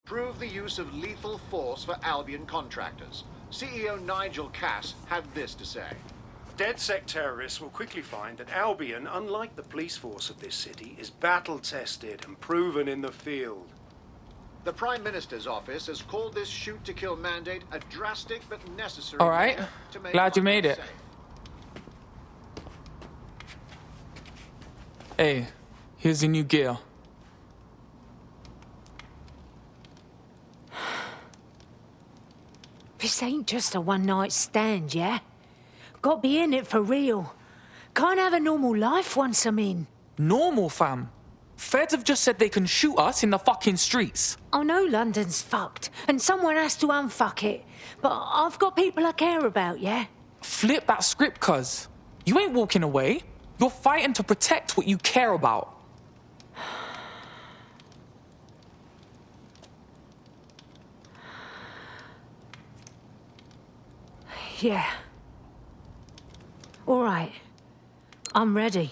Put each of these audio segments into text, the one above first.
Prove the use of lethal force for Albion contractors. CEO Nigel Cass had this to say. DedSec terrorists will quickly find that Albion, unlike the police force of this city, is battle-tested and proven in the field. The Prime Minister's office has called this shoot-to-kill mandate a drastic but necessary... All right. to make Glad you made it. safe. Hey, here's your new gear. This ain't just a one-night stand, yeah? Got to be in it for real. Can't have a normal life once I'm in. Normal, fam. Feds have just said they can shoot us in the fucking streets. I know London's fucked, and someone has to unfuck it. But I've got people I care about, yeah? Flip that script, cuz. You ain't walking away. You're fighting to protect what you care about. Yeah. All right. I'm ready.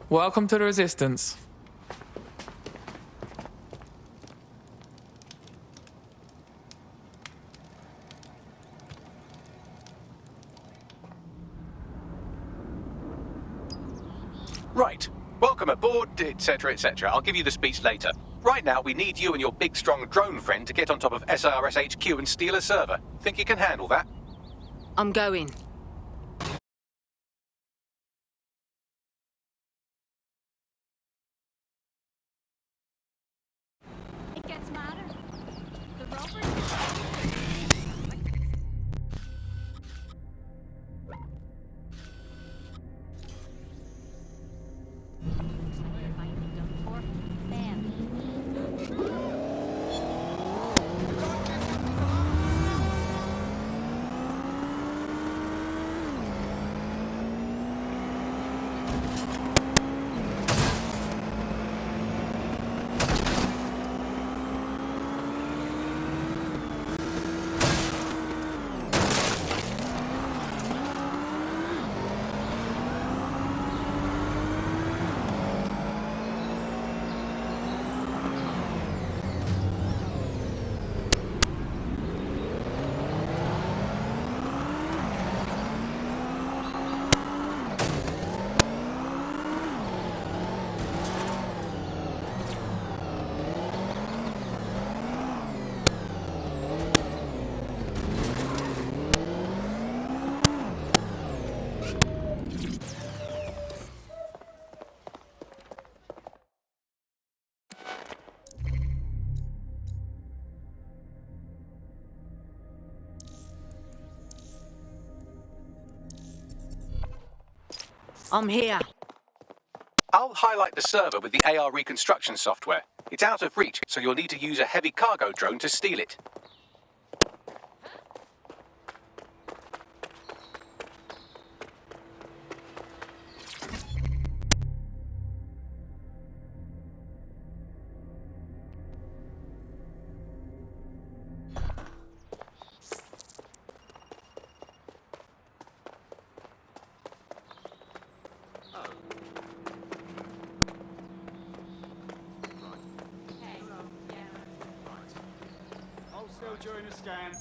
Welcome to the Resistance. Right. Welcome aboard, etc., etc. I'll give you the speech later. Right now, we need you and your big, strong drone friend to get on top of SRS HQ and steal a server. Think you can handle that? I'm going. It gets madder. The rovers... I'm here. I'll highlight the server with the AR reconstruction software. It's out of reach, so you'll need to use a heavy cargo drone to steal it. Hold still during the scan.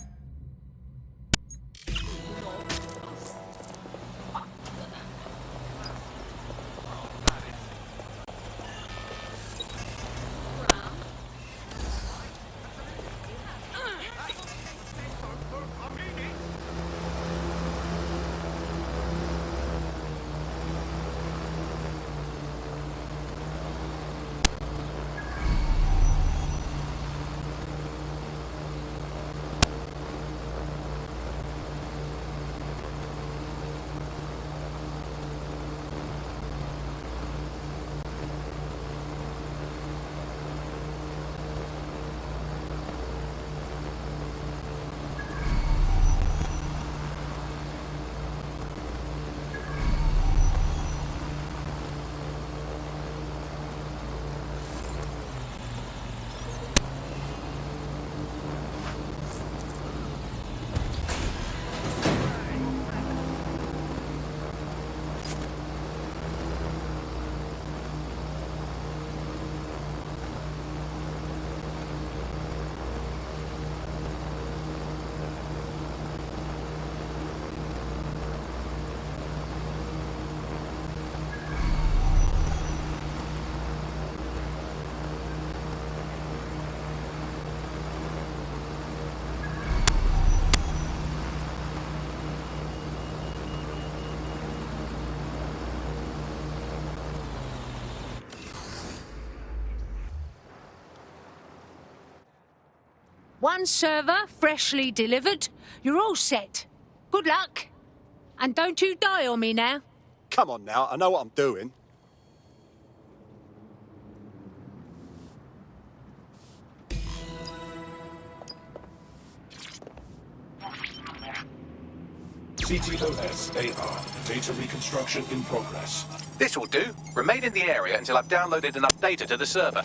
One server, freshly delivered. You're all set. Good luck. And don't you die on me now. Come on now, I know what I'm doing. CTOS AR. Data reconstruction in progress. This will do. Remain in the area until I've downloaded enough data to the server.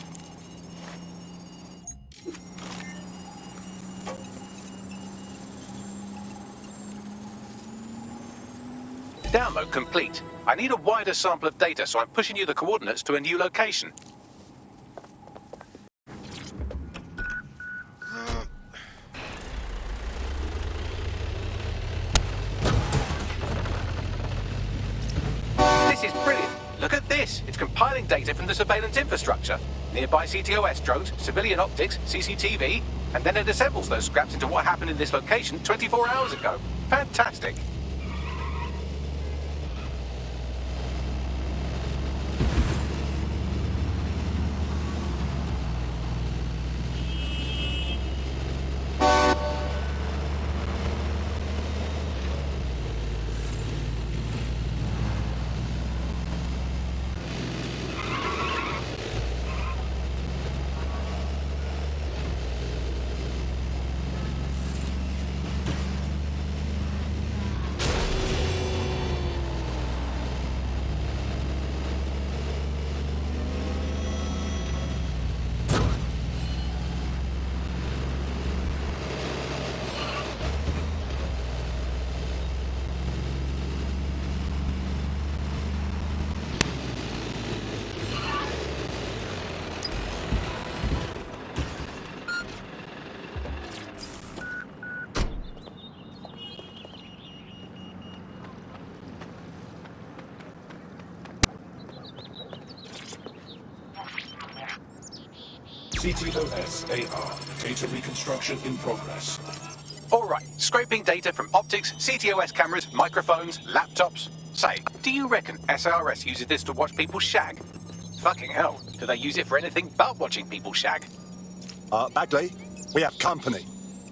Download complete. I need a wider sample of data, so I'm pushing you the coordinates to a new location. This is brilliant. Look at this. It's compiling data from the surveillance infrastructure. Nearby CTOS drones, civilian optics, CCTV, and then it assembles those scraps into what happened in this location 24 hours ago. Fantastic. CTOS AR. Data reconstruction in progress. All right, scraping data from optics, CTOS cameras, microphones, laptops. Say, do you reckon SRS uses this to watch people shag? Fucking hell, do they use it for anything but watching people shag? Bagley, we have company.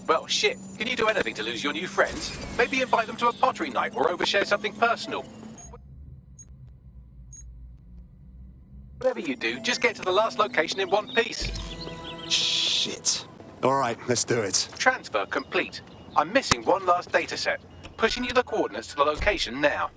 Well, shit, can you do anything to lose your new friends? Maybe invite them to a pottery night or overshare something personal. Whatever you do, just get to the last location in one piece. Shit. All right, let's do it. Transfer complete. I'm missing one last data set. Pushing you the coordinates to the location now.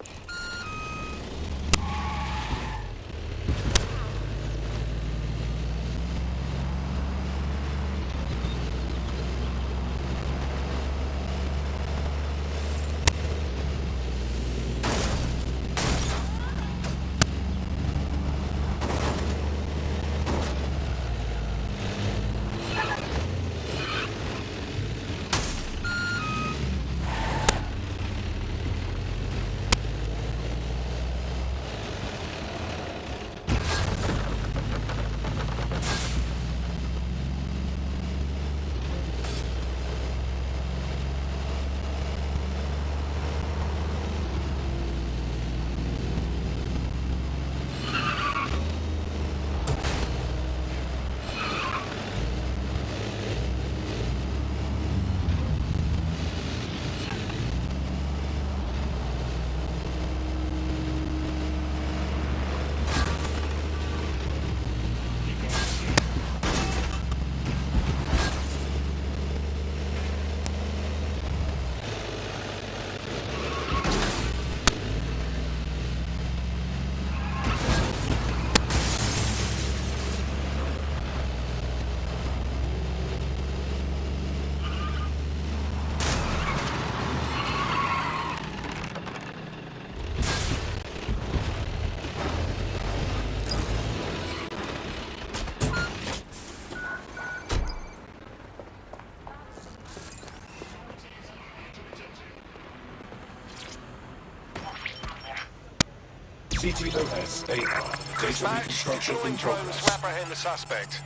CTOS AR. Data reconstruction in progress. apprehend the suspect.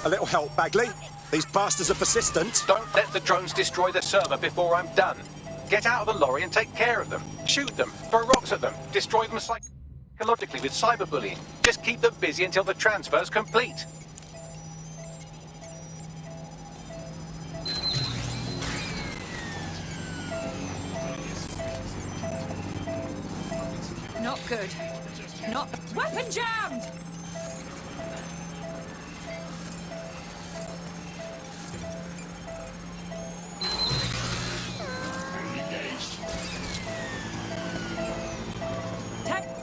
A little help, Bagley. These bastards are persistent. Don't let the drones destroy the server before I'm done. Get out of the lorry and take care of them. Shoot them, throw rocks at them, destroy them like... psychologically with cyberbullying. Just keep them busy until the transfer's complete. Not good. Not... Weapon jammed!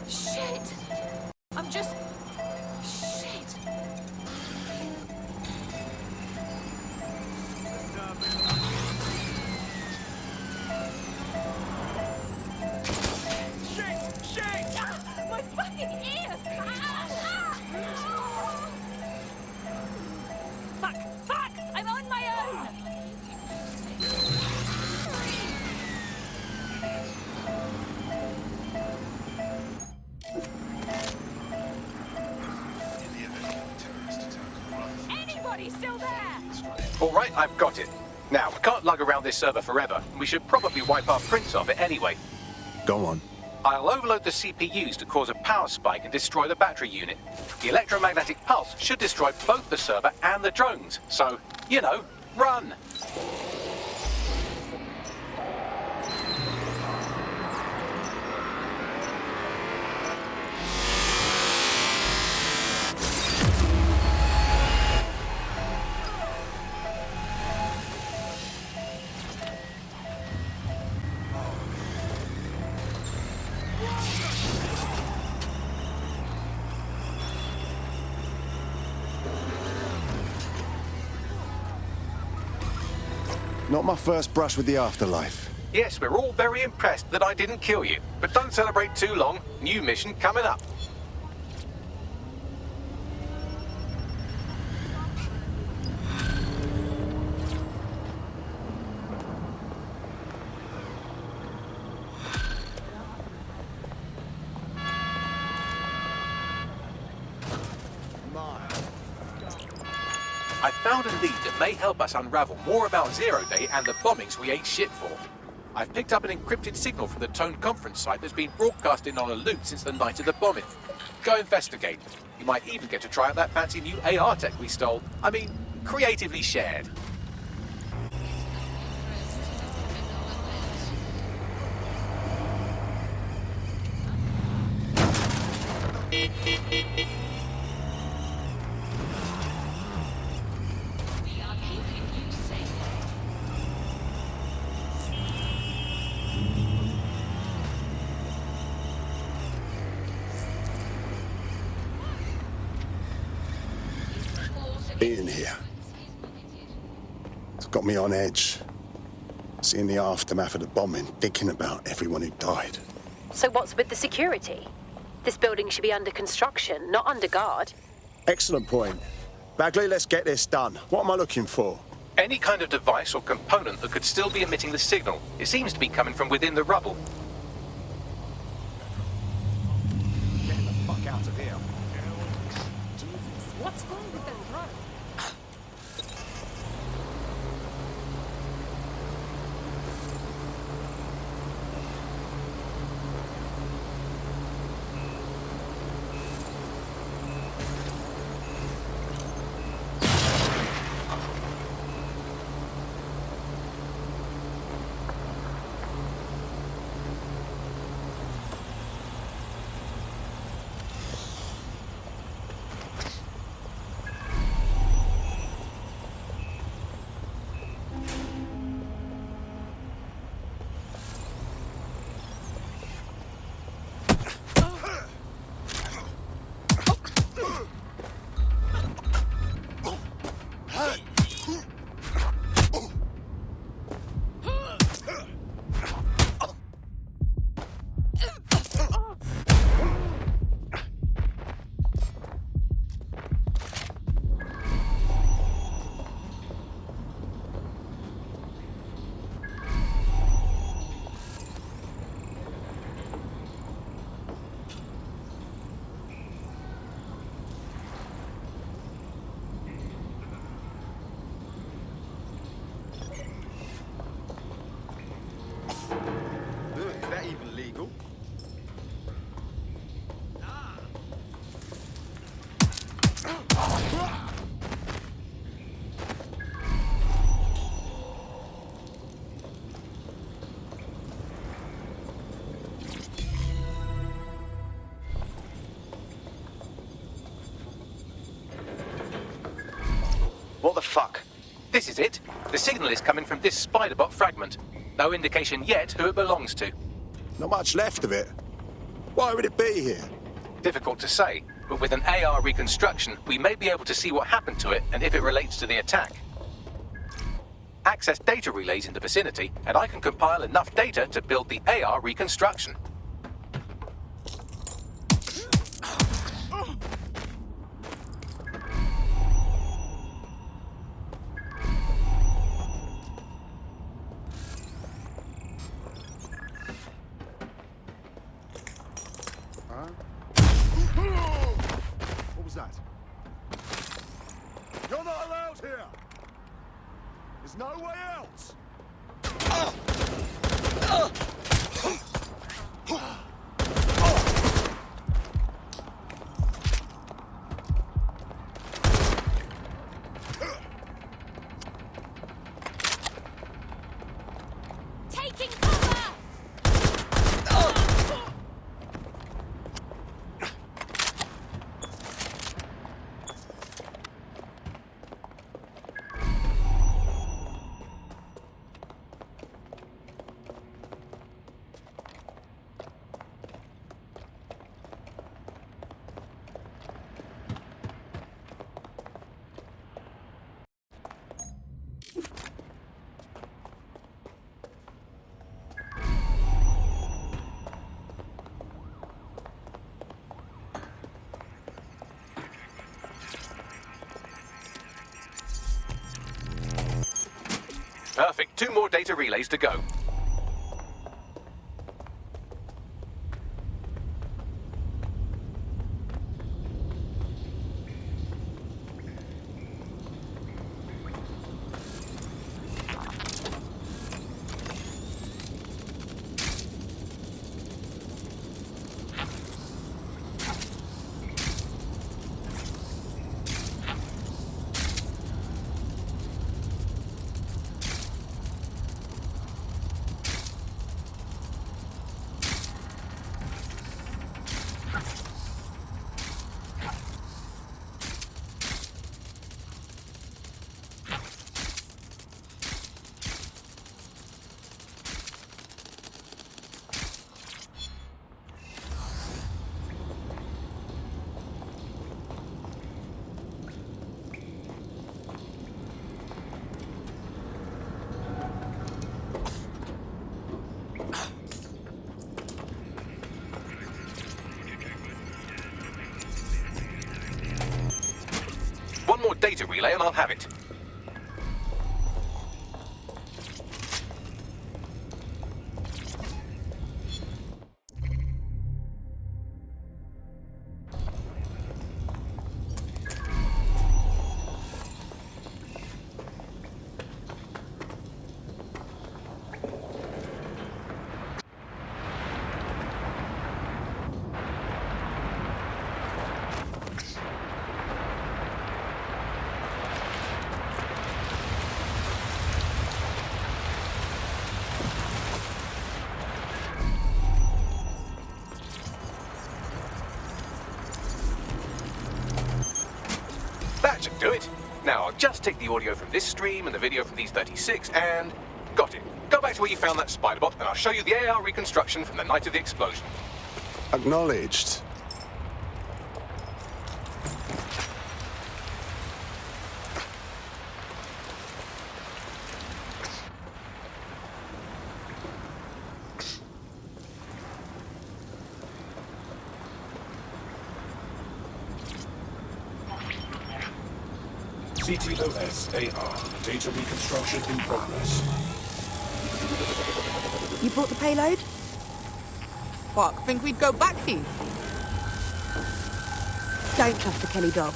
Shit! I'm just... Shit! My fucking ears! Fuck! Fuck! I'm on my own! Anybody still there? All right, I've got it. Now, we can't lug around this server forever. We should probably wipe our prints off it anyway. Go on. I'll overload the CPUs to cause a power spike and destroy the battery unit. The electromagnetic pulse should destroy both the server and the drones. So, you know, run! Not my first brush with the afterlife. Yes, we're all very impressed that I didn't kill you. But don't celebrate too long. New mission coming up. I found a lead that may help us unravel more about Zero Day and the bombings we ate shit for. I've picked up an encrypted signal from the Tone conference site that's been broadcasting on a loop since the night of the bombing. Go investigate. You might even get to try out that fancy new AR tech we stole. I mean, creatively shared. Being here. It's got me on edge. Seeing the aftermath of the bombing, thinking about everyone who died. So what's with the security? This building should be under construction, not under guard. Excellent point. Bagley, let's get this done. What am I looking for? Any kind of device or component that could still be emitting the signal. It seems to be coming from within the rubble. Getting the fuck out of here. Jesus, what's wrong with the road? the fuck? This is it. The signal is coming from this Spiderbot fragment. No indication yet who it belongs to. Not much left of it. Why would it be here? Difficult to say, but with an AR reconstruction, we may be able to see what happened to it and if it relates to the attack. Access data relays in the vicinity, and I can compile enough data to build the AR reconstruction. What was that? You're not allowed here! There's no way else! Taking cover! Perfect. 2 more data relays to go. One more data relay and I'll have it. That should do it. Now, I'll just take the audio from this stream and the video from these 36 and... got it. Go back to where you found that Spiderbot and I'll show you the AR reconstruction from the night of the explosion. Acknowledged. CTOS AR. Data reconstruction in progress. You brought the payload? Fuck, think we'd go back here? Don't trust the Kelly dog.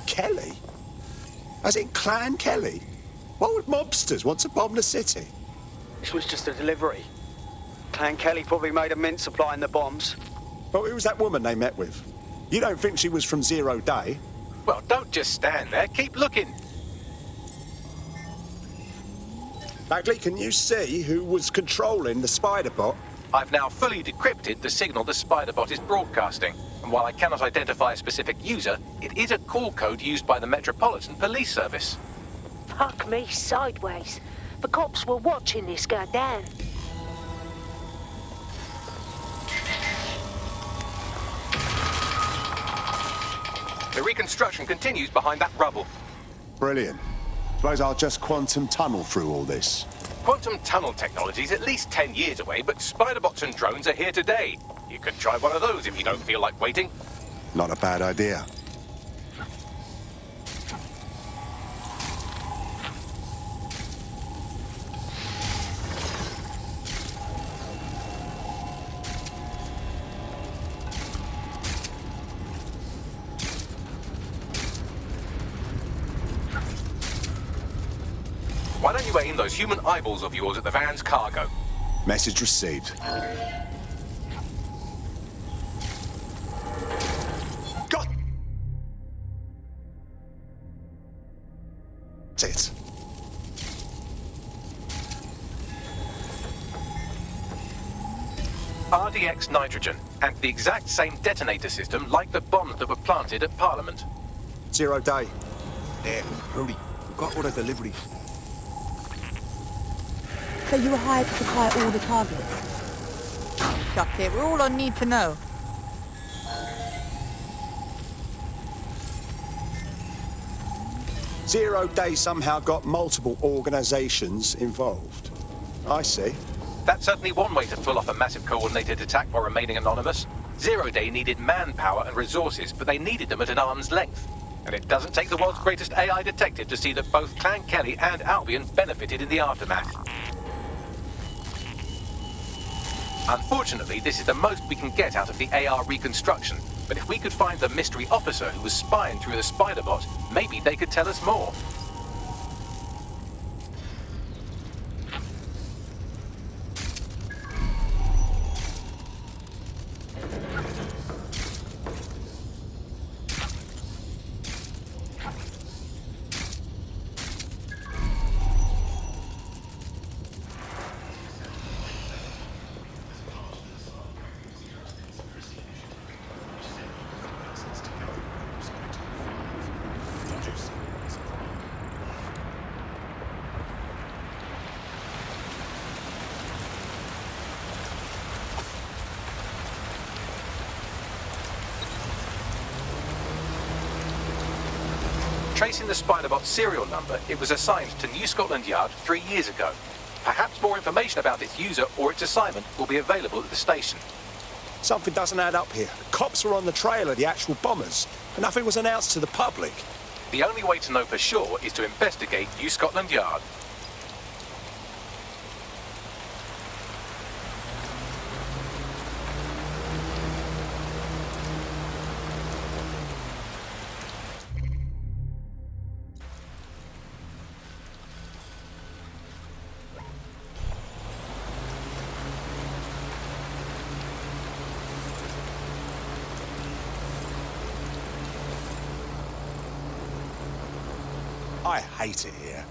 Kelly? As in Clan Kelly? Why would mobsters want to bomb the city? This was just a delivery. Clan Kelly probably made a mint supplying the bombs. But who was that woman they met with? You don't think she was from Zero Day? Well, don't just stand there. Keep looking. Bagley, can you see who was controlling the spider bot? I've now fully decrypted the signal the Spiderbot is broadcasting, and while I cannot identify a specific user, it is a call code used by the Metropolitan Police Service. Fuck me sideways. The cops were watching this go down. The reconstruction continues behind that rubble. Brilliant. Suppose I'll just quantum tunnel through all this. Quantum tunnel technology is at least 10 years away, but Spiderbots and drones are here today. You could try one of those if you don't feel like waiting. Not a bad idea. Why don't you aim those human eyeballs of yours at the van's cargo? Message received. God! That's it. RDX nitrogen, and the exact same detonator system like the bombs that were planted at Parliament. 0 day. Hurry. We've got all the deliveries. So you were hired to supply all the targets? Shuck it, we're all on need to know. Zero Day somehow got multiple organizations involved. I see. That's certainly one way to pull off a massive coordinated attack while remaining anonymous. Zero Day needed manpower and resources, but they needed them at an arm's length. And it doesn't take the world's greatest AI detective to see that both Clan Kelly and Albion benefited in the aftermath. Unfortunately, this is the most we can get out of the AR reconstruction. But if we could find the mystery officer who was spying through the Spiderbot, maybe they could tell us more. Tracing the Spiderbot's serial number, it was assigned to New Scotland Yard 3 years ago. Perhaps more information about its user or its assignment will be available at the station. Something doesn't add up here. The cops were on the trail of the actual bombers, and nothing was announced to the public. The only way to know for sure is to investigate New Scotland Yard. I hate it here.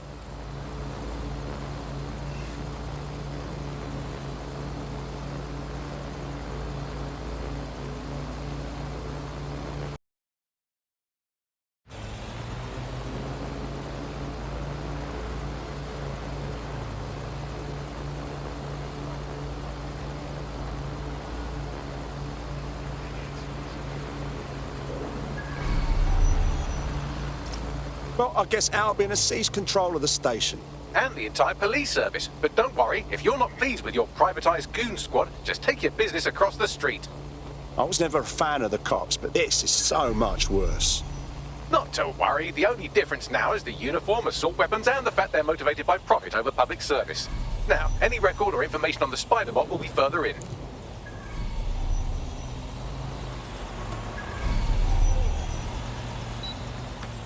Well, I guess Albion has seized control of the station. And the entire police service. But don't worry, if you're not pleased with your privatized goon squad, just take your business across the street. I was never a fan of the cops, but this is so much worse. Not to worry, the only difference now is the uniform, assault weapons, and the fact they're motivated by profit over public service. Now, any record or information on the Spiderbot will be further in.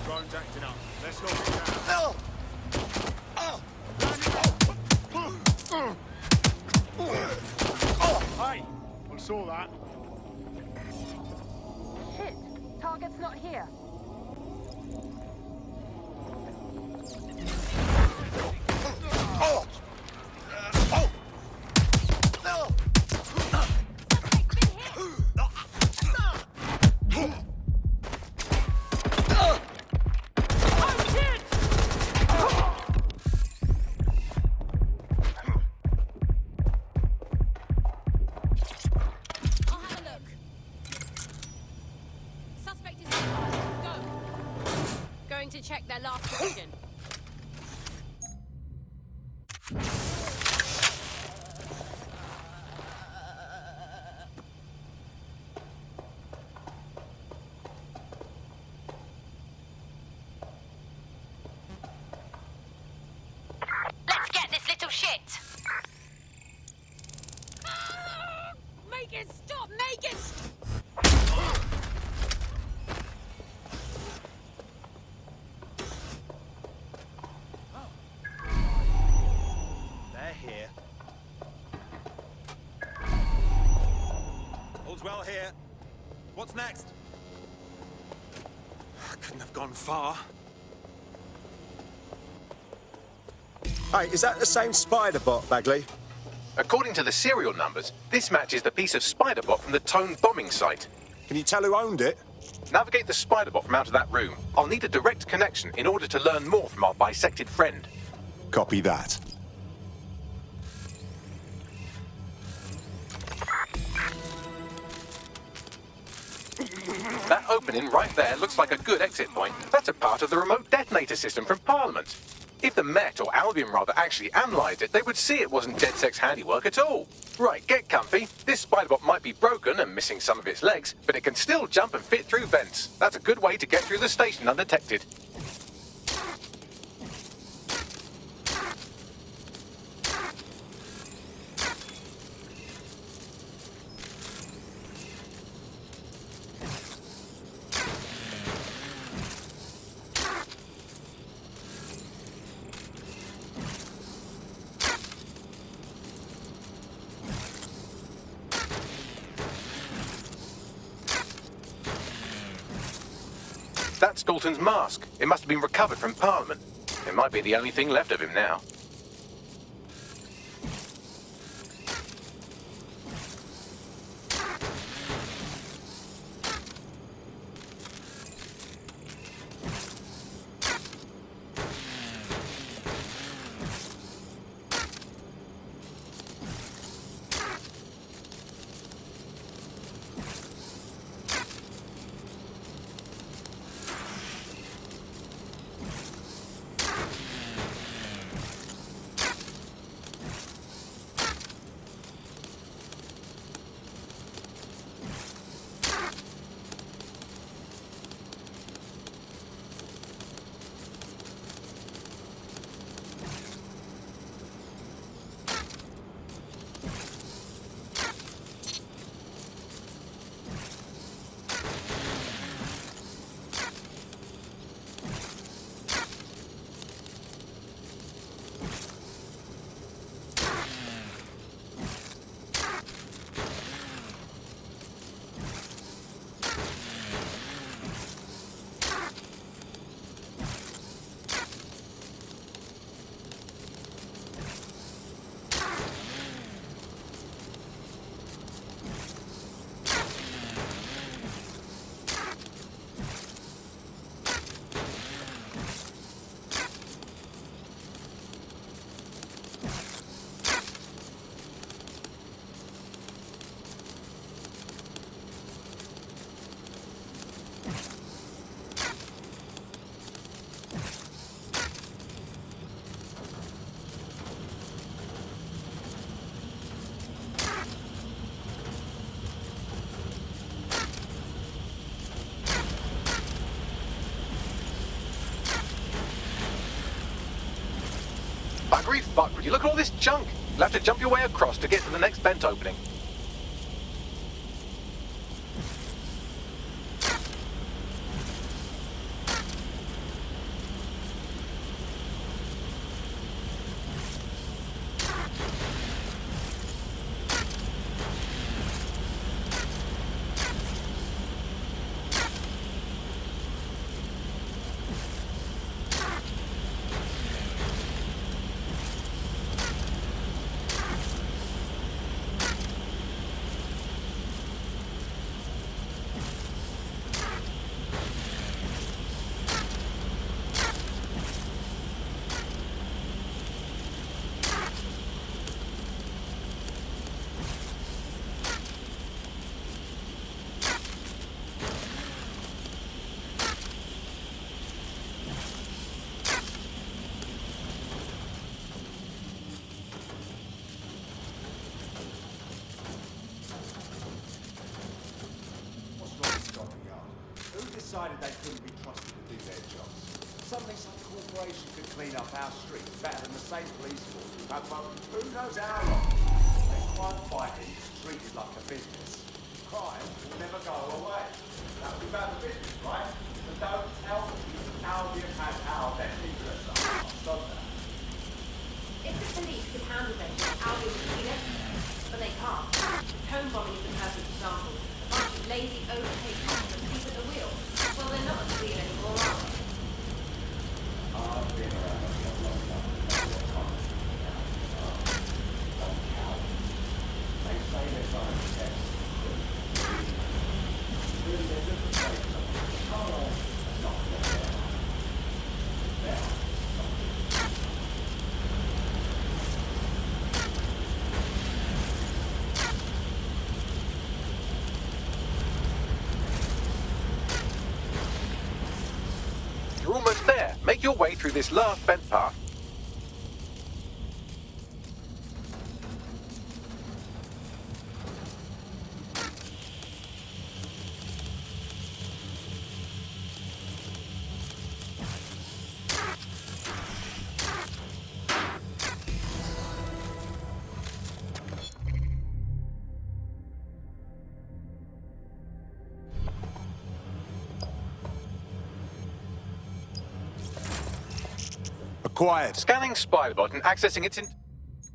Drone's acting up. Let's knock it down. Hey, I saw that. Shit! Target's not here. Oh! question. Let's get this little shit. Make it stop! Make it They're here. All's well here. What's next? Couldn't have gone far. Hey, is that the same spider bot, Bagley? According to the serial numbers, this matches the piece of Spiderbot from the Tone bombing site. Can you tell who owned it? Navigate the Spiderbot from out of that room. I'll need a direct connection in order to learn more from our bisected friend. Copy that. That opening right there looks like a good exit point. That's a part of the remote detonator system from Parliament. If the Met, or Albion rather, actually analysed it, they would see it wasn't DedSec's handiwork at all. Right, get comfy. This Spiderbot might be broken and missing some of its legs, but it can still jump and fit through vents. That's a good way to get through the station undetected. That's Dalton's mask. It must have been recovered from Parliament. It might be the only thing left of him now. Buggery fuck, would you look at all this junk? You'll have to jump your way across to get to the next vent opening. they couldn't be trusted to do their jobs. Suddenly some corporation could clean up our streets better than the same police force we've had for who knows how long. Then crime fighting is treated like a business. Crime will never go away. That would be about the business, right? But don't tell me Albion has our best interests at heart. Stop that. If the police could handle them, Albion would be left. But they can't. Home bombing is the perfect example. A bunch of lazy, overpaid cops and people at the wheel. Well, they're not at the wheel anymore, are they? I've been around a long time. They say they're trying to test. Really, they're just afraid of something. Come on, not there. Now, You're almost there. Make your way through this last bent path. Acquired. Scanning Spiderbot and accessing its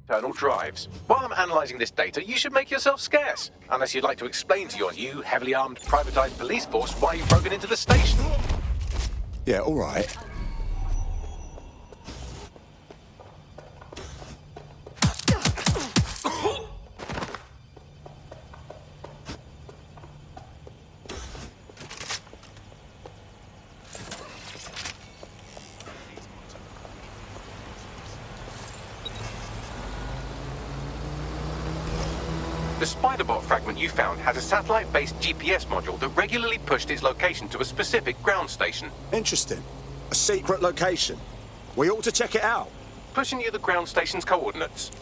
internal drives. While I'm analysing this data, you should make yourself scarce. Unless you'd like to explain to your new, heavily armed, privatised police force why you've broken into the station. Yeah, all right. The Spiderbot fragment you found has a satellite-based GPS module that regularly pushed its location to a specific ground station. Interesting. A secret location. We ought to check it out. Pushing you the ground station's coordinates.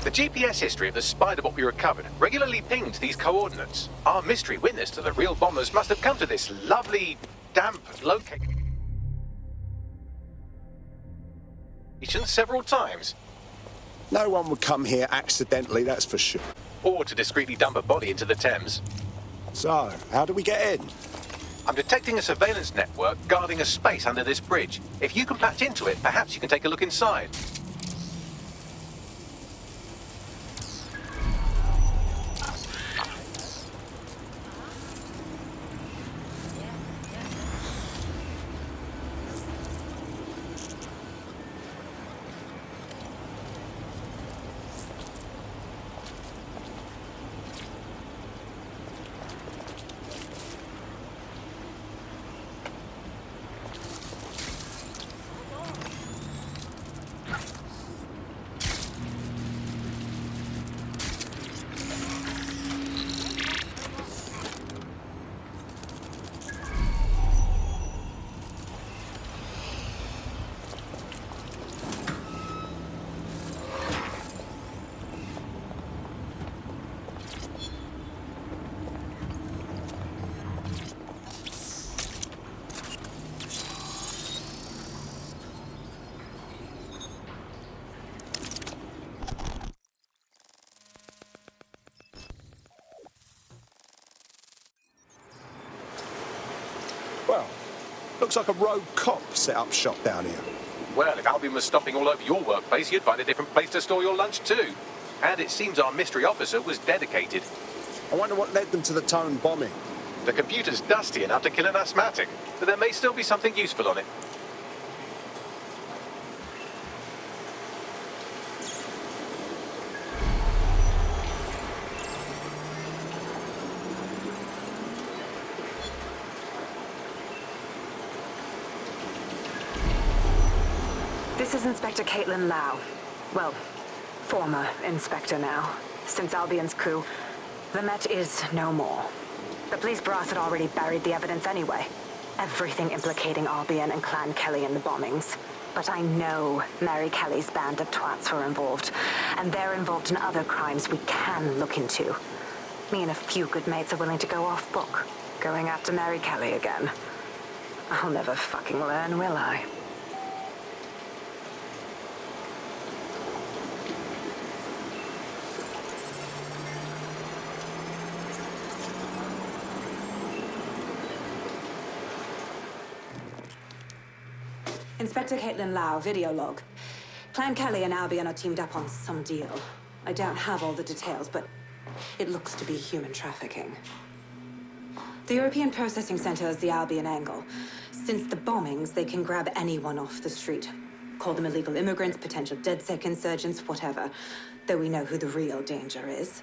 The GPS history of the Spiderbot we recovered regularly pinged these coordinates. Our mystery witness to the real bombers must have come to this lovely, damp location several times. No one would come here accidentally, that's for sure. Or to discreetly dump a body into the Thames. So, how do we get in? I'm detecting a surveillance network guarding a space under this bridge. If you can patch into it, perhaps you can take a look inside. Well, looks like a rogue cop set up shop down here. Well, if Albion was stopping all over your workplace, you'd find a different place to store your lunch too. And it seems our mystery officer was dedicated. I wonder what led them to the Tone bombing. The computer's dusty enough to kill an asthmatic, but there may still be something useful on it. This is Inspector Caitlin Lau. Well, former inspector now. Since Albion's coup, the Met is no more. The police brass had already buried the evidence anyway. Everything implicating Albion and Clan Kelly in the bombings. But I know Mary Kelly's band of twats were involved, and they're involved in other crimes we can look into. Me and a few good mates are willing to go off book, going after Mary Kelly again. I'll never fucking learn, will I? Inspector Caitlin Lau, video log. Clan Kelly and Albion are teamed up on some deal. I don't have all the details, but it looks to be human trafficking. The European Processing Center is the Albion angle. Since the bombings, they can grab anyone off the street. Call them illegal immigrants, potential DedSec insurgents, whatever. Though we know who the real danger is.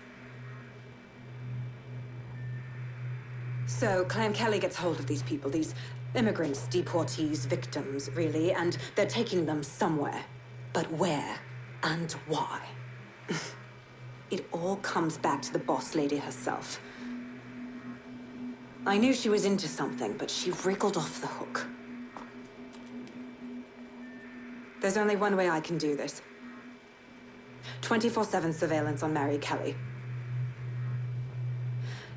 So, Clan Kelly gets hold of these people, these immigrants, deportees, victims, really, and they're taking them somewhere. But where and why? It all comes back to the boss lady herself. I knew she was into something, but she wriggled off the hook. There's only one way I can do this. 24/7 surveillance on Mary Kelly.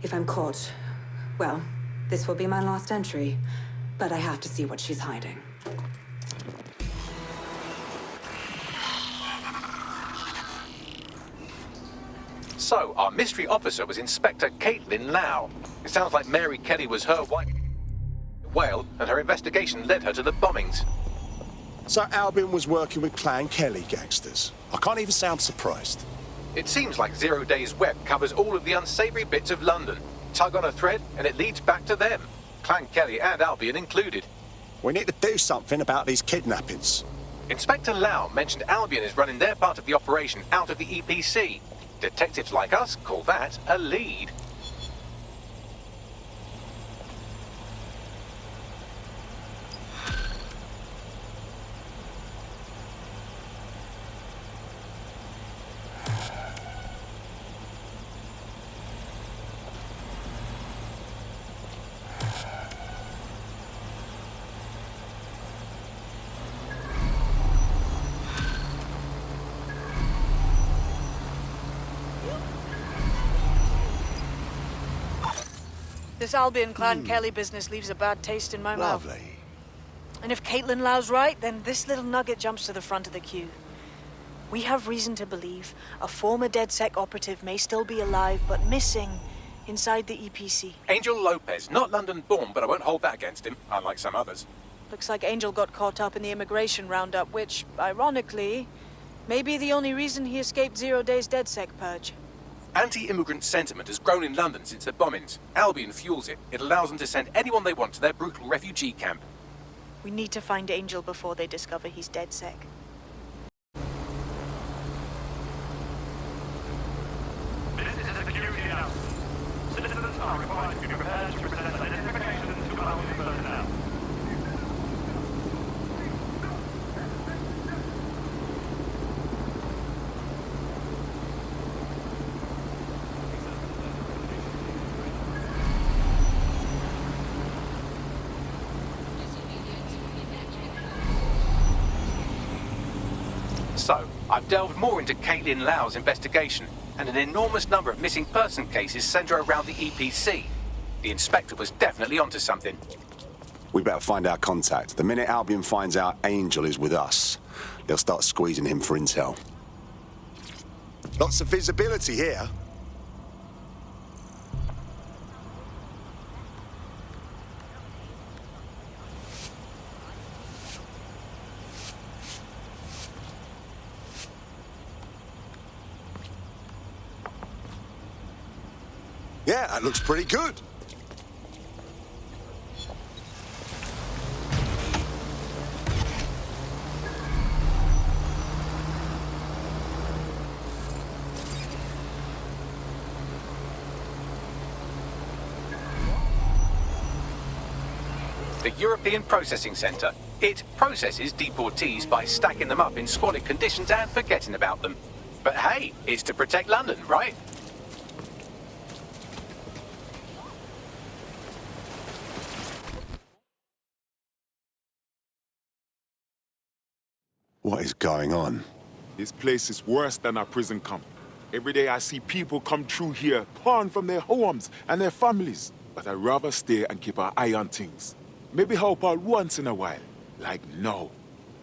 If I'm caught, well, this will be my last entry. But I have to see what she's hiding. So, our mystery officer was Inspector Caitlin Lau. It sounds like Mary Kelly was her white whale, and her investigation led her to the bombings. So Albion was working with Clan Kelly gangsters. I can't even say I'm surprised. It seems like 0 Days Web covers all of the unsavory bits of London. Tug on a thread, and it leads back to them. Clan Kelly and Albion included. We need to do something about these kidnappings. Inspector Lau mentioned Albion is running their part of the operation out of the EPC. Detectives like us call that a lead. This Albion Clan Kelly business leaves a bad taste in my mouth. Lovely. And if Caitlin Lau's right, then this little nugget jumps to the front of the queue. We have reason to believe a former DedSec operative may still be alive, but missing inside the EPC. Angel Lopez, not London-born, but I won't hold that against him, unlike some others. Looks like Angel got caught up in the immigration roundup, which, ironically, may be the only reason he escaped 0 Days DedSec purge. Anti-immigrant sentiment has grown in London since the bombings. Albion fuels it. It allows them to send anyone they want to their brutal refugee camp. We need to find Angel before they discover he's DedSec. This is a security announcement. Citizens are required to be prepared to present identification to Albion personnel. So, I've delved more into Caitlin Lau's investigation, and an enormous number of missing person cases centre around the EPC. The inspector was definitely onto something. We better find our contact. The minute Albion finds out Angel is with us, they'll start squeezing him for intel. Lots of visibility here. Yeah, that looks pretty good. The European Processing Center. It processes deportees by stacking them up in squalid conditions and forgetting about them. But hey, it's to protect London, right? What is going on? This place is worse than a prison camp. Every day I see people come through here, torn from their homes and their families. But I'd rather stay and keep an eye on things. Maybe help out once in a while. Like now.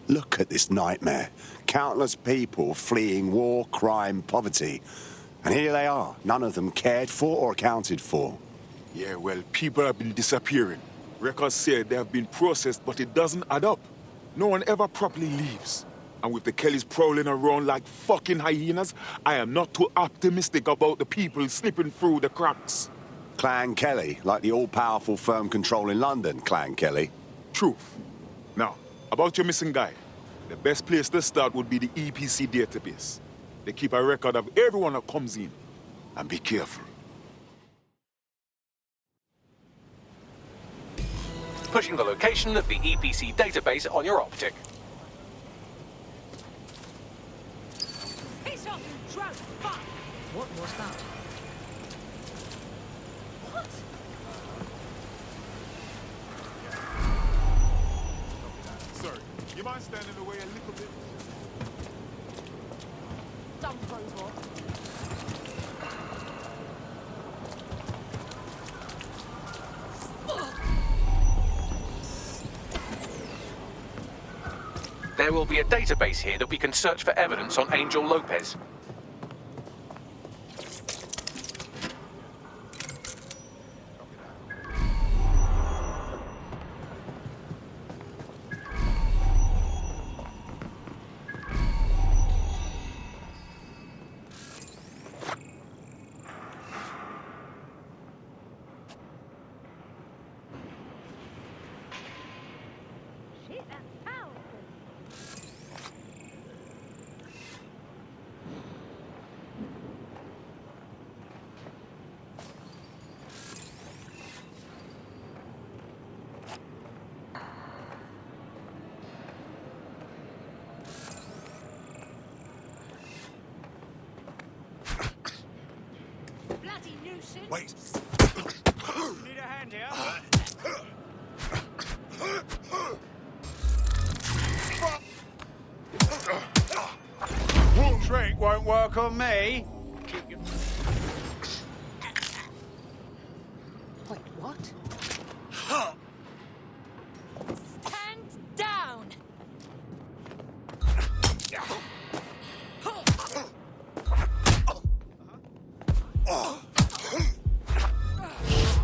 Look at this nightmare. Countless people fleeing war, crime, poverty. And here they are, none of them cared for or accounted for. Yeah, well, people have been disappearing. Records say they have been processed, but it doesn't add up. No one ever properly leaves. And with the Kellys prowling around like fucking hyenas, I am not too optimistic about the people slipping through the cracks. Clan Kelly, like the all-powerful firm controlling London, Clan Kelly. Truth. Now, about your missing guy. The best place to start would be the EPC database. They keep a record of everyone that comes in. And be careful. Pushing the location of the EPC database on your optic. Piss off, you drunk fuck! What was that? What? Sorry, you mind standing away a little bit? Dumb robot. There will be a database here that we can search for evidence on Angel Lopez. Wait. Need a hand here? Trick won't work on me. Wait, what? Stand down!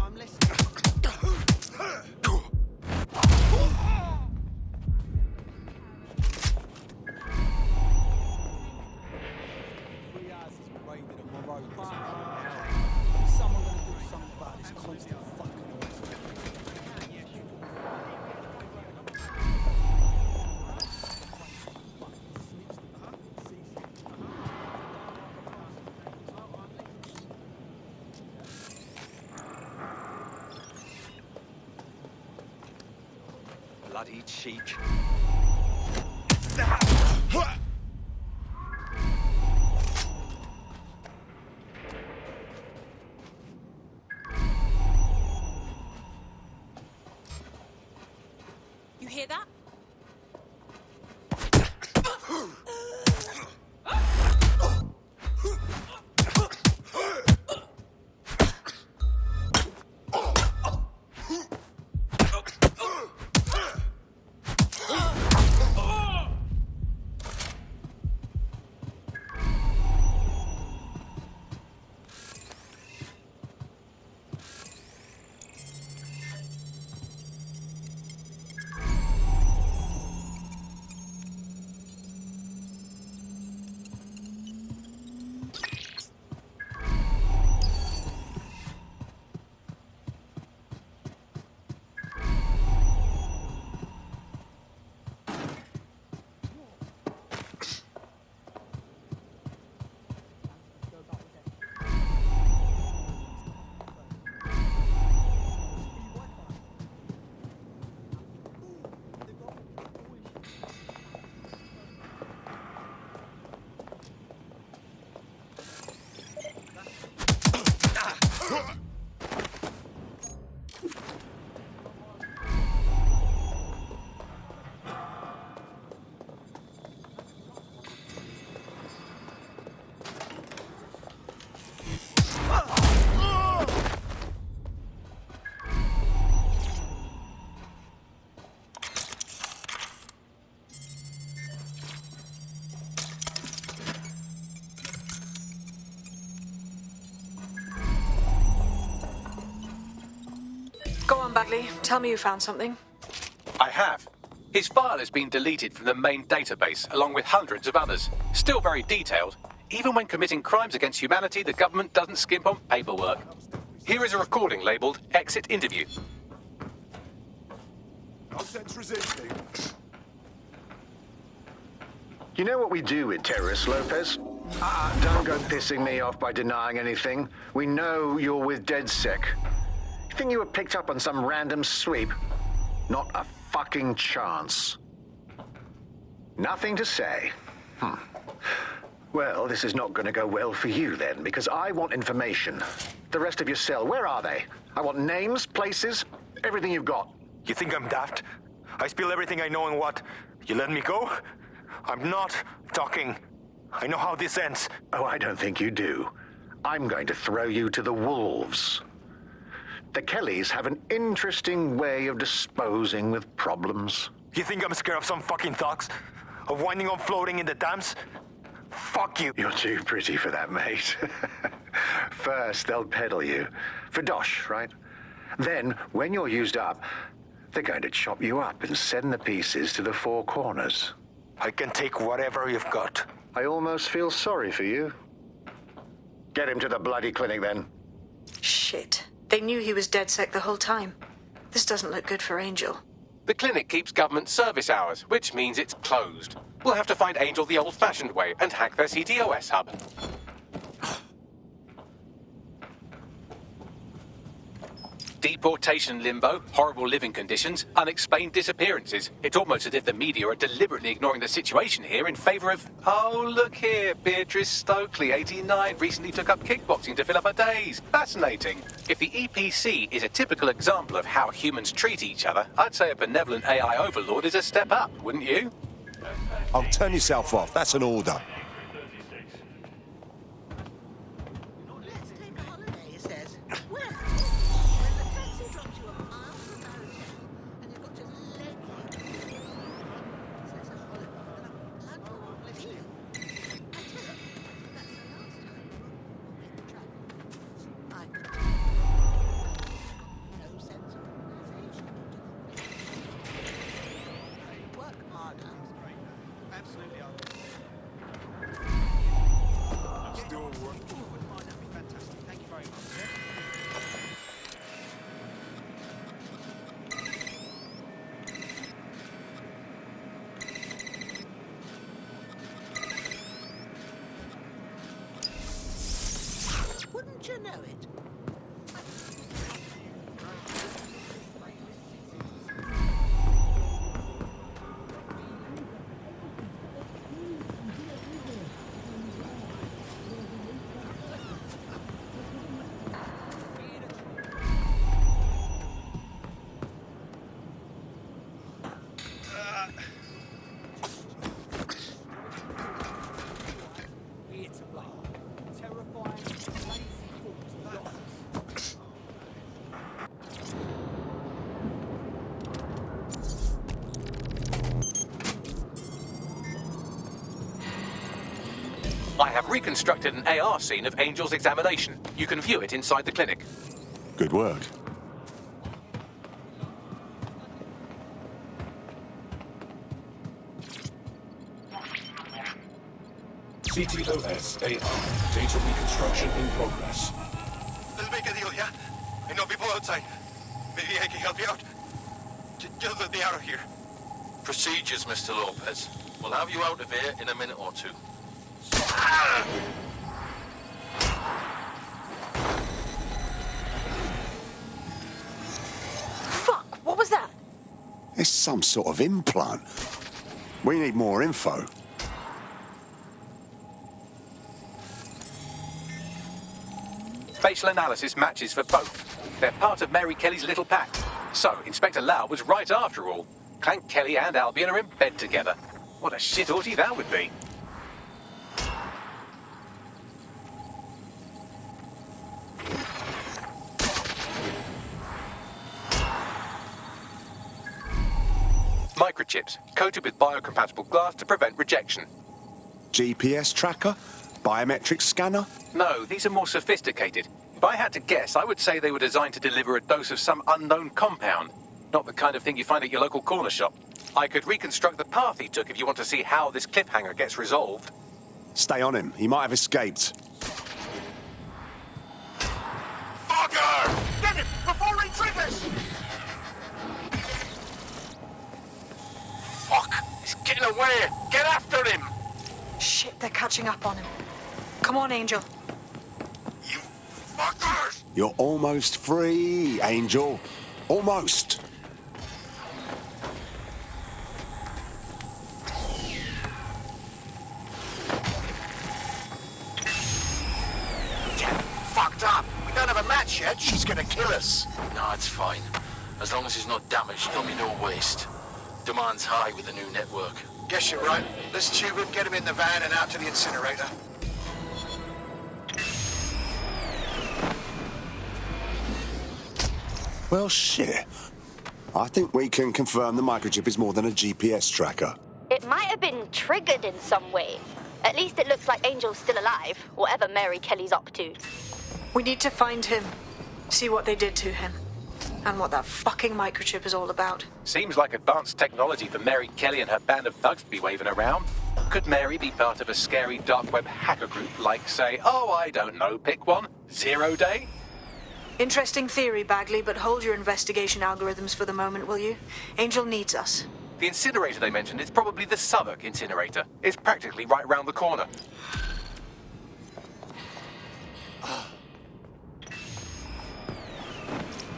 I'm listening. Someone gonna do something about this constant fucking noise. Bloody cheek. You hear that? on, Bagley. Tell me you found something. I have. His file has been deleted from the main database, along with hundreds of others. Still very detailed. Even when committing crimes against humanity, the government doesn't skimp on paperwork. Here is a recording labelled Exit Interview. Nonsense resisting. You know what we do with terrorists, Lopez? Don't go pissing me off by denying anything. We know you're with DedSec. You think you were picked up on some random sweep? Not a fucking chance. Nothing to say. Well, this is not going to go well for you then, because I want information. The rest of your cell, where are they? I want names, places, everything you've got. You think I'm daft? I spill everything I know and what? You let me go? I'm not talking. I know how this ends. Oh, I don't think you do. I'm going to throw you to the wolves. The Kellys have an interesting way of disposing with problems. You think I'm scared of some fucking thugs? Of winding up floating in the dams? Fuck you. You're too pretty for that, mate. First, they'll peddle you. For dosh, right? Then, when you're used up, they're going to chop you up and send the pieces to the four corners. I can take whatever you've got. I almost feel sorry for you. Get him to the bloody clinic, then. Shit. They knew he was DedSec the whole time. This doesn't look good for Angel. The clinic keeps government service hours, which means it's closed. We'll have to find Angel the old-fashioned way and hack their CTOS hub. Deportation limbo, horrible living conditions, unexplained disappearances. It's almost as if the media are deliberately ignoring the situation here in favour of... Oh, look here, Beatrice Stokely, 89, recently took up kickboxing to fill up her days. Fascinating. If the EPC is a typical example of how humans treat each other, I'd say a benevolent AI overlord is a step up, wouldn't you? Oh, turn yourself off. That's an order. Wouldn't you know it? I have reconstructed an AR scene of Angel's examination. You can view it inside the clinic. Good word. CTOS AR. Data reconstruction in progress. Let's make a deal, yeah? I know people outside. Maybe I can help you out. Just let me out of here. Procedures, Mr. Lopez. We'll have you out of here in a minute or two. Fuck, what was that? It's some sort of implant. We need more info. Facial analysis matches for both. They're part of Mary Kelly's little pack. So, Inspector Lau was right after all. Clank Kelly and Albion are in bed together. What a shit orgy that would be. Microchips, coated with biocompatible glass to prevent rejection. GPS tracker? Biometric scanner? No, these are more sophisticated. If I had to guess, I would say they were designed to deliver a dose of some unknown compound. Not the kind of thing you find at your local corner shop. I could reconstruct the path he took if you want to see how this cliffhanger gets resolved. Stay on him. He might have escaped. Fucker! Get him before he triggers! Fuck! He's getting away! Get after him! Shit, they're catching up on him. Come on, Angel. You fuckers! You're almost free, Angel. Almost. Fucked up! We don't have a match yet. She's gonna kill us. No, it's fine. As long as he's not damaged, there'll be no waste. Demand's high with the new network. Guess you're right. Let's tube him, get him in the van and out to the incinerator. Well, shit. I think we can confirm the microchip is more than a GPS tracker. It might have been triggered in some way. At least it looks like Angel's still alive, whatever Mary Kelly's up to. We need to find him, see what they did to him, and what that fucking microchip is all about. Seems like advanced technology for Mary Kelly and her band of thugs to be waving around. Could Mary be part of a scary dark web hacker group like, say, oh, I don't know, pick one, 0 Day? Interesting theory, Bagley, but hold your investigation algorithms for the moment, will you? Angel needs us. The incinerator they mentioned is probably the Southwark incinerator. It's practically right round the corner.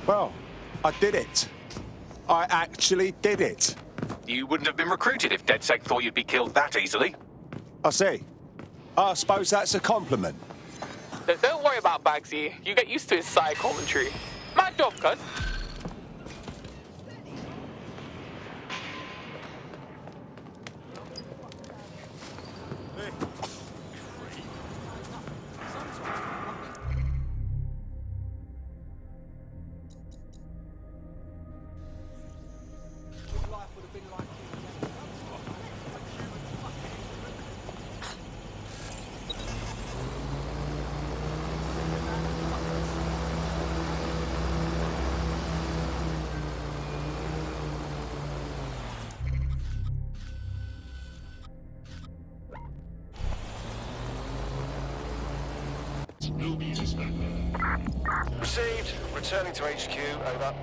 Well, I did it. I actually did it. You wouldn't have been recruited if DedSec thought you'd be killed that easily. I see. I suppose that's a compliment. Don't worry about Bagsy. You get used to his side commentary. Mad job, cuz. Received. Returning to HQ. Over.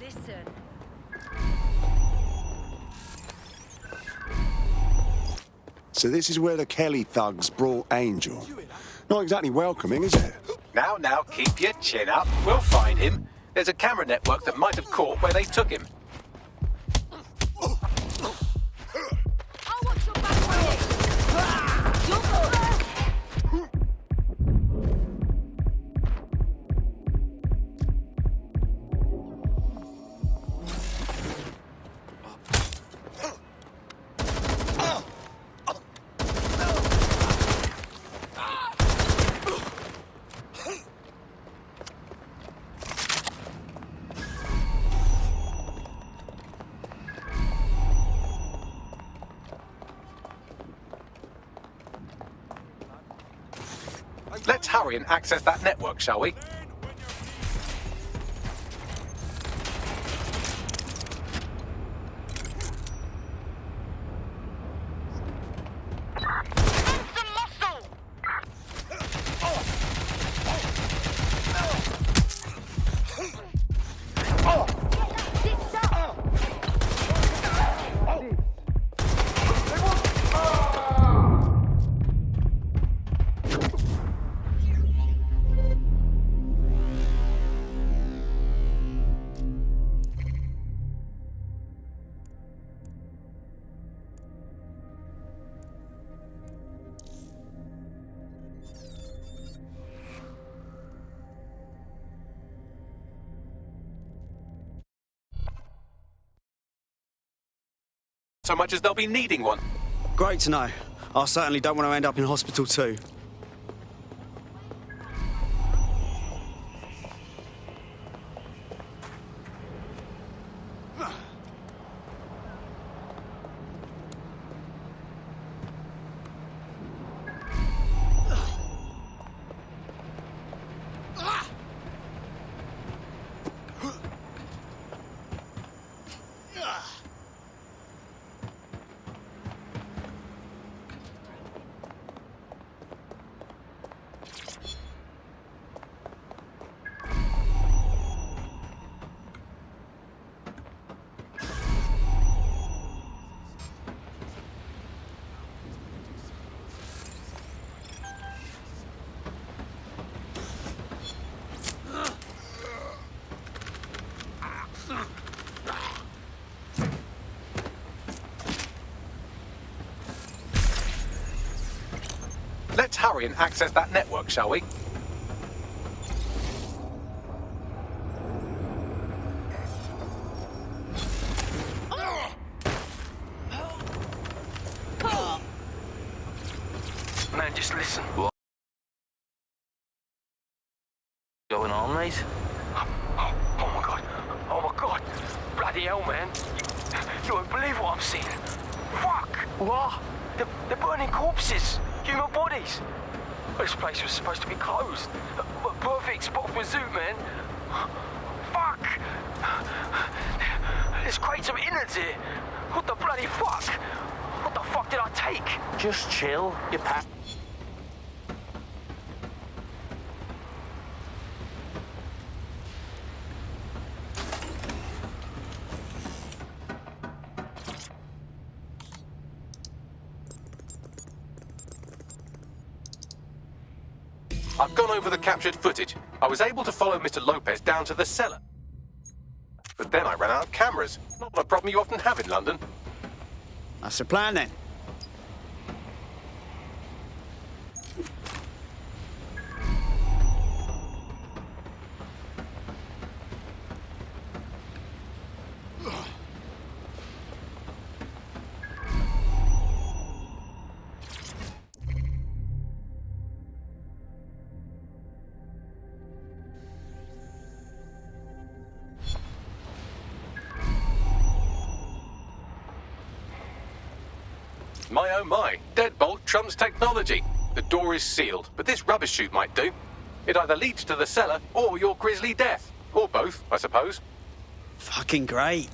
Listen. So this is where the Kelly thugs brought Angel. Not exactly welcoming, is it? Now, keep your chin up. We'll find him. There's a camera network that might have caught where they took him. Let's hurry and access that network, shall we? So much as they'll be needing one. Great to know. I certainly don't want to end up in hospital too. Let's hurry and access that network, shall we? Man, just listen. What? Going on, mate? Oh my god. Oh my god. Bloody hell, man. You won't believe what I'm seeing. Fuck! What? They're burning corpses. Human bodies. This place was supposed to be closed. A perfect spot for a zoo, man. Fuck! There's crates of innards here. What the bloody fuck? What the fuck did I take? Just chill, you pat. I've gone over the captured footage. I was able to follow Mr. Lopez down to the cellar. But then I ran out of cameras. Not a problem you often have in London. That's the plan then. My oh my, deadbolt trumps technology. The door is sealed, but this rubbish chute might do. It either leads to the cellar or your grisly death. Or both, I suppose. Fucking great.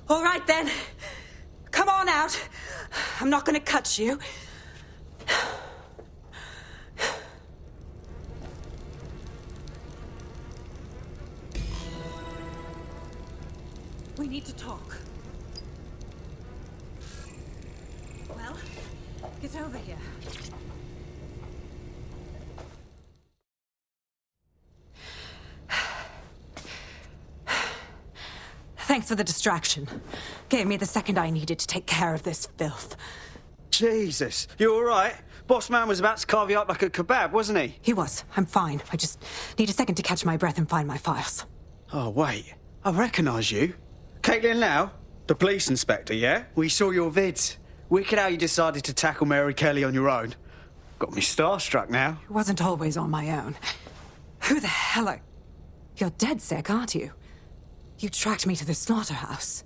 All right, then. Come on out. I'm not gonna cut you. We need to talk. Well, get over here. Thanks for the distraction. Gave me the second I needed to take care of this filth. Jesus, you all right? Boss man was about to carve you up like a kebab, wasn't he? He was. I'm fine. I just need a second to catch my breath and find my files. Oh, wait. I recognise you. Caitlin Lau? The police inspector, yeah? We saw your vids. Wicked how you decided to tackle Mary Kelly on your own. Got me starstruck now. It wasn't always on my own. Who the hell are... You're dead sick, aren't you? You tracked me to the slaughterhouse.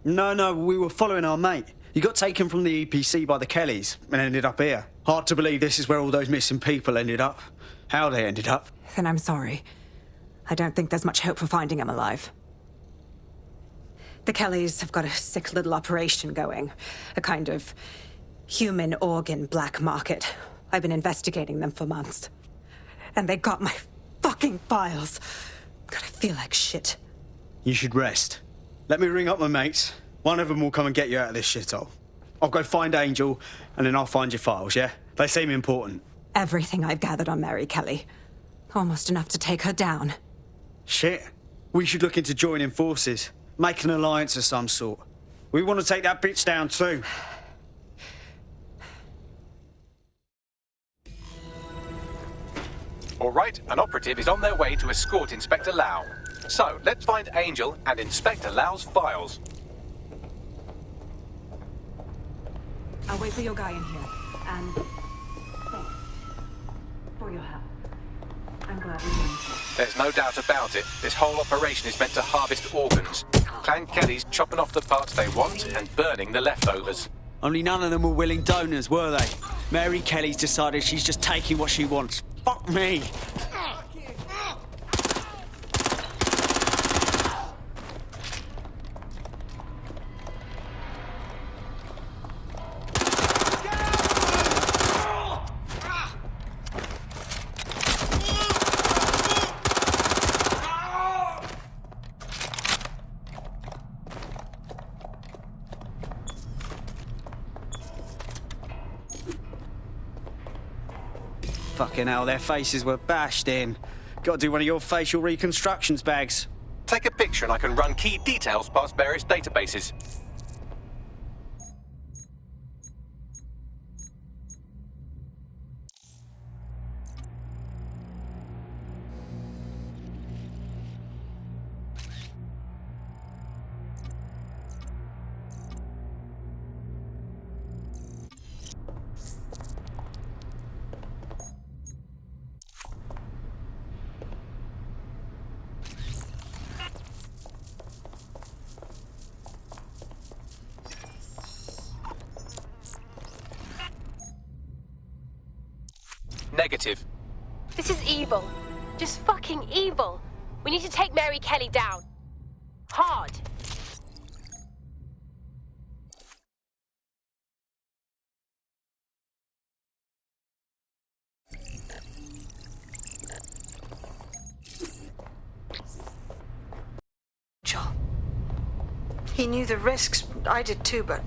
No, we were following our mate. You got taken from the EPC by the Kellys and ended up here. Hard to believe this is where all those missing people ended up. How they ended up. Then I'm sorry. I don't think there's much hope for finding him alive. The Kellys have got a sick little operation going. A kind of human organ black market. I've been investigating them for months. And they got my fucking files. God, I feel like shit. You should rest. Let me ring up my mates. One of them will come and get you out of this shithole. I'll go find Angel, and then I'll find your files, yeah? They seem important. Everything I've gathered on Mary Kelly. Almost enough to take her down. Shit. We should look into joining forces. Make an alliance of some sort. We want to take that bitch down too. All right, an operative is on their way to escort Inspector Lau. So, let's find Angel and Inspector Lau's files. I'll wait for your guy in here. And thanks for your help. I'm glad we did. There's no doubt about it. This whole operation is meant to harvest organs. Clan Kelly's chopping off the parts they want and burning the leftovers. Only none of them were willing donors, were they? Mary Kelly's decided she's just taking what she wants. Fuck me. Fucking hell, their faces were bashed in. Gotta do one of your facial reconstructions, Bags. Take a picture and I can run key details past various databases. Negative. This is evil. Just fucking evil. We need to take Mary Kelly down. Hard. Joel. He knew the risks. I did too, but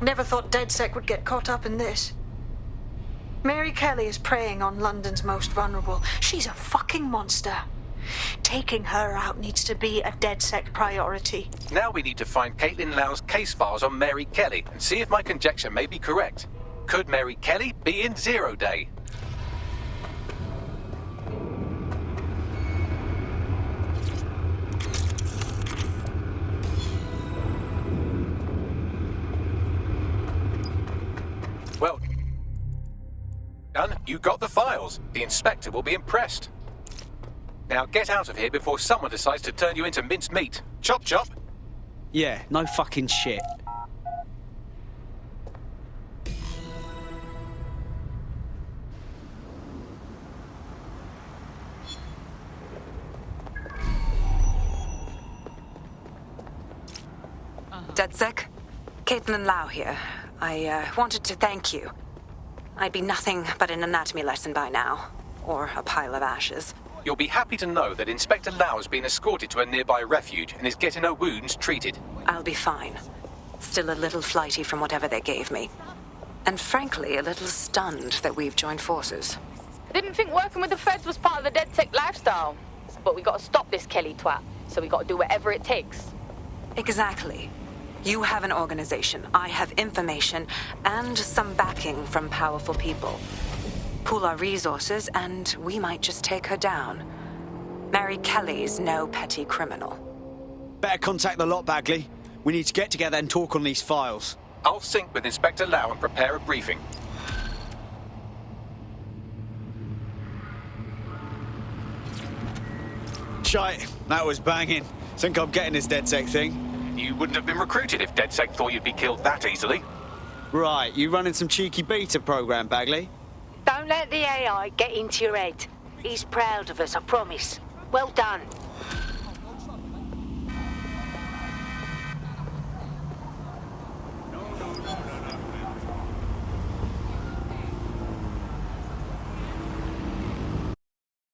never thought DedSec would get caught up in this. Mary Kelly is preying on London's most vulnerable. She's a fucking monster. Taking her out needs to be a DedSec priority. Now we need to find Caitlin Lau's case files on Mary Kelly and see if my conjecture may be correct. Could Mary Kelly be in Zero Day? Well done. You got the files. The inspector will be impressed. Now get out of here before someone decides to turn you into minced meat. Chop chop. Yeah, no fucking shit. DedSec? Caitlin Lau here. I wanted to thank you. I'd be nothing but an anatomy lesson by now. Or a pile of ashes. You'll be happy to know that Inspector Lau has been escorted to a nearby refuge and is getting her wounds treated. I'll be fine. Still a little flighty from whatever they gave me. And frankly, a little stunned that we've joined forces. Didn't think working with the feds was part of the DedSec lifestyle. But we gotta stop this Kelly twat, so we gotta do whatever it takes. Exactly. You have an organization, I have information, and some backing from powerful people. Pool our resources, and we might just take her down. Mary Kelly's no petty criminal. Better contact the lot, Bagley. We need to get together and talk on these files. I'll sync with Inspector Lau and prepare a briefing. Shite, that was banging. Think I'm getting this DedSec thing. You wouldn't have been recruited if DedSec thought you'd be killed that easily. Right, you running some cheeky beta program, Bagley? Don't let the AI get into your head. He's proud of us, I promise. Well done.